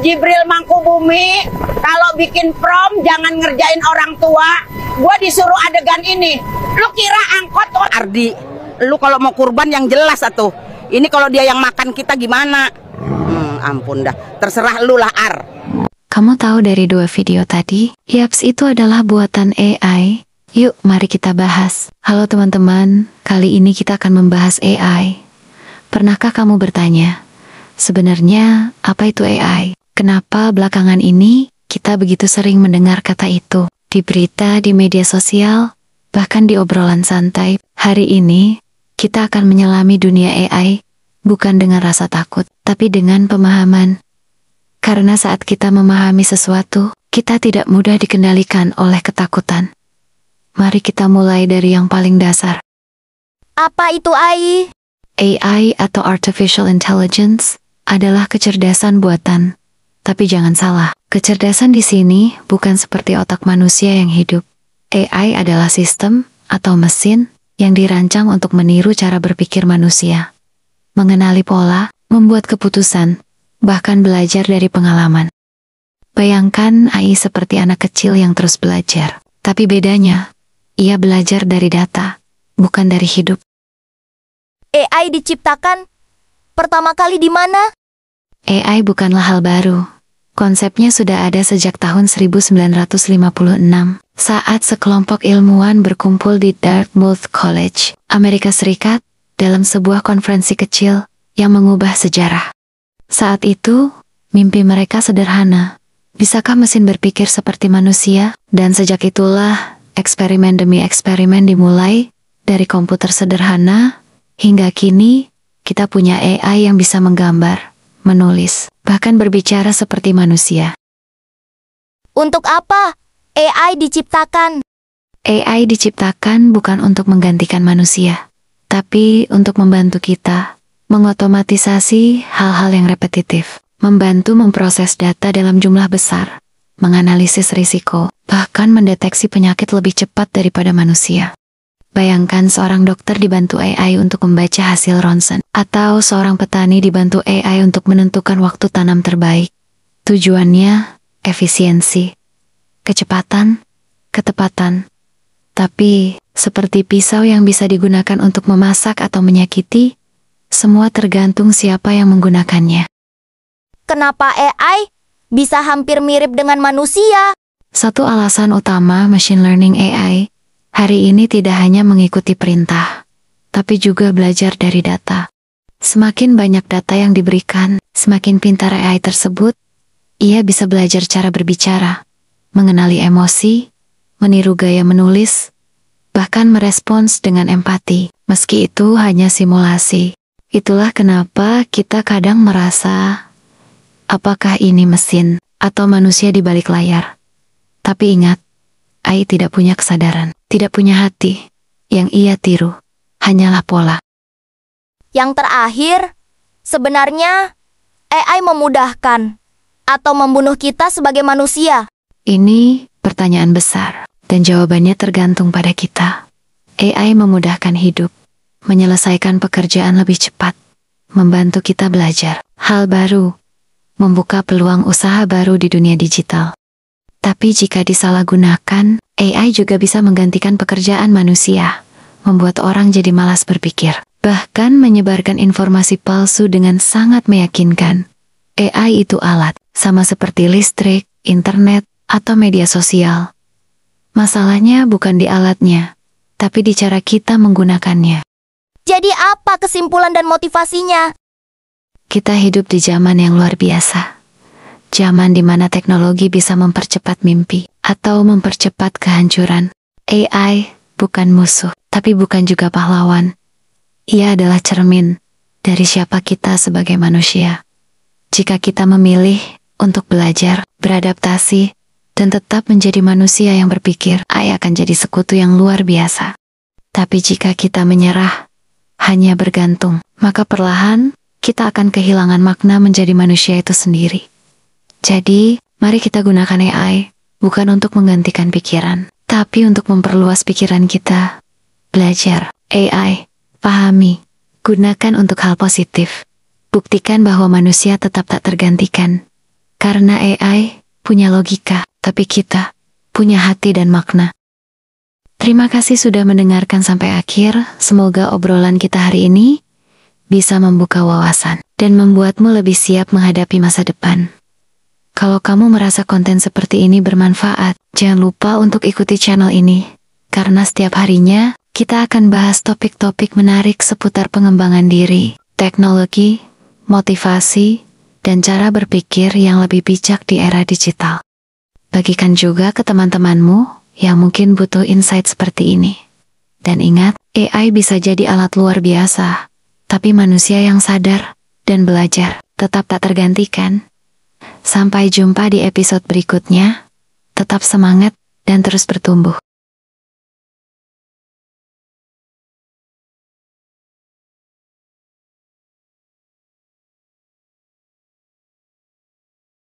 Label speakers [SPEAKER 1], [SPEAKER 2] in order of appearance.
[SPEAKER 1] Jibril Mangkubumi, kalau bikin prom jangan ngerjain orang tua. Gua disuruh adegan ini. Lu kira angkot tuh? Ardi, lu kalau mau kurban yang jelas atuh. Ini kalau dia yang makan kita gimana? Ampun dah, terserah lu lah Ar.
[SPEAKER 2] Kamu tahu dari 2 video tadi? Yaps, itu adalah buatan AI. Yuk, mari kita bahas. Halo teman-teman, kali ini kita akan membahas AI. Pernahkah kamu bertanya, sebenarnya apa itu AI? Kenapa belakangan ini kita begitu sering mendengar kata itu? Di berita, di media sosial, bahkan di obrolan santai. Hari ini, kita akan menyelami dunia AI, bukan dengan rasa takut, tapi dengan pemahaman. Karena saat kita memahami sesuatu, kita tidak mudah dikendalikan oleh ketakutan. Mari kita mulai dari yang paling dasar.
[SPEAKER 3] Apa itu AI?
[SPEAKER 2] AI atau Artificial Intelligence adalah kecerdasan buatan. Tapi jangan salah, kecerdasan di sini bukan seperti otak manusia yang hidup. AI adalah sistem atau mesin yang dirancang untuk meniru cara berpikir manusia, mengenali pola, membuat keputusan, bahkan belajar dari pengalaman. Bayangkan AI seperti anak kecil yang terus belajar. Tapi bedanya, ia belajar dari data, bukan dari hidup.
[SPEAKER 3] AI diciptakan pertama kali di mana?
[SPEAKER 2] AI bukanlah hal baru. Konsepnya sudah ada sejak tahun 1956, saat sekelompok ilmuwan berkumpul di Dartmouth College, Amerika Serikat, dalam sebuah konferensi kecil yang mengubah sejarah. Saat itu, mimpi mereka sederhana. Bisakah mesin berpikir seperti manusia? Dan sejak itulah, eksperimen demi eksperimen dimulai, dari komputer sederhana, hingga kini, kita punya AI yang bisa menggambar, menulis, bahkan berbicara seperti manusia.
[SPEAKER 3] Untuk apa AI diciptakan?
[SPEAKER 2] AI diciptakan bukan untuk menggantikan manusia, tapi untuk membantu kita, mengotomatisasi hal-hal yang repetitif, membantu memproses data dalam jumlah besar, menganalisis risiko, bahkan mendeteksi penyakit lebih cepat daripada manusia. Bayangkan seorang dokter dibantu AI untuk membaca hasil ronsen, atau seorang petani dibantu AI untuk menentukan waktu tanam terbaik. Tujuannya, efisiensi, kecepatan, ketepatan. Tapi, seperti pisau yang bisa digunakan untuk memasak atau menyakiti, semua tergantung siapa yang menggunakannya.
[SPEAKER 3] Kenapa AI bisa hampir mirip dengan manusia?
[SPEAKER 2] Satu alasan utama machine learning AI hari ini tidak hanya mengikuti perintah, tapi juga belajar dari data. Semakin banyak data yang diberikan, semakin pintar AI tersebut. Ia bisa belajar cara berbicara, mengenali emosi, meniru gaya menulis, bahkan merespons dengan empati, meski itu hanya simulasi. Itulah kenapa kita kadang merasa, apakah ini mesin atau manusia di balik layar? Tapi ingat, AI tidak punya kesadaran, tidak punya hati. Yang ia tiru hanyalah pola.
[SPEAKER 3] Yang terakhir, sebenarnya AI memudahkan atau membunuh kita sebagai manusia?
[SPEAKER 2] Ini pertanyaan besar, dan jawabannya tergantung pada kita. AI memudahkan hidup, menyelesaikan pekerjaan lebih cepat, membantu kita belajar hal baru, membuka peluang usaha baru di dunia digital. Tapi jika disalahgunakan, AI juga bisa menggantikan pekerjaan manusia, membuat orang jadi malas berpikir, bahkan menyebarkan informasi palsu dengan sangat meyakinkan. AI itu alat, sama seperti listrik, internet, atau media sosial. Masalahnya bukan di alatnya, tapi di cara kita menggunakannya.
[SPEAKER 3] Jadi apa kesimpulan dan motivasinya?
[SPEAKER 2] Kita hidup di zaman yang luar biasa. Zaman di mana teknologi bisa mempercepat mimpi atau mempercepat kehancuran. AI bukan musuh, tapi bukan juga pahlawan. Ia adalah cermin dari siapa kita sebagai manusia. Jika kita memilih untuk belajar, beradaptasi, dan tetap menjadi manusia yang berpikir, AI akan jadi sekutu yang luar biasa. Tapi jika kita menyerah, hanya bergantung, maka perlahan kita akan kehilangan makna menjadi manusia itu sendiri. Jadi, mari kita gunakan AI, bukan untuk menggantikan pikiran, tapi untuk memperluas pikiran kita. Belajar AI, pahami, gunakan untuk hal positif. Buktikan bahwa manusia tetap tak tergantikan. Karena AI punya logika, tapi kita punya hati dan makna. Terima kasih sudah mendengarkan sampai akhir. Semoga obrolan kita hari ini bisa membuka wawasan dan membuatmu lebih siap menghadapi masa depan. Kalau kamu merasa konten seperti ini bermanfaat, jangan lupa untuk ikuti channel ini, karena setiap harinya kita akan bahas topik-topik menarik seputar pengembangan diri, teknologi, motivasi, dan cara berpikir yang lebih bijak di era digital. Bagikan juga ke teman-temanmu yang mungkin butuh insight seperti ini. Dan ingat, AI bisa jadi alat luar biasa, tapi manusia yang sadar dan belajar tetap tak tergantikan. Sampai jumpa di episode berikutnya. Tetap semangat dan terus bertumbuh.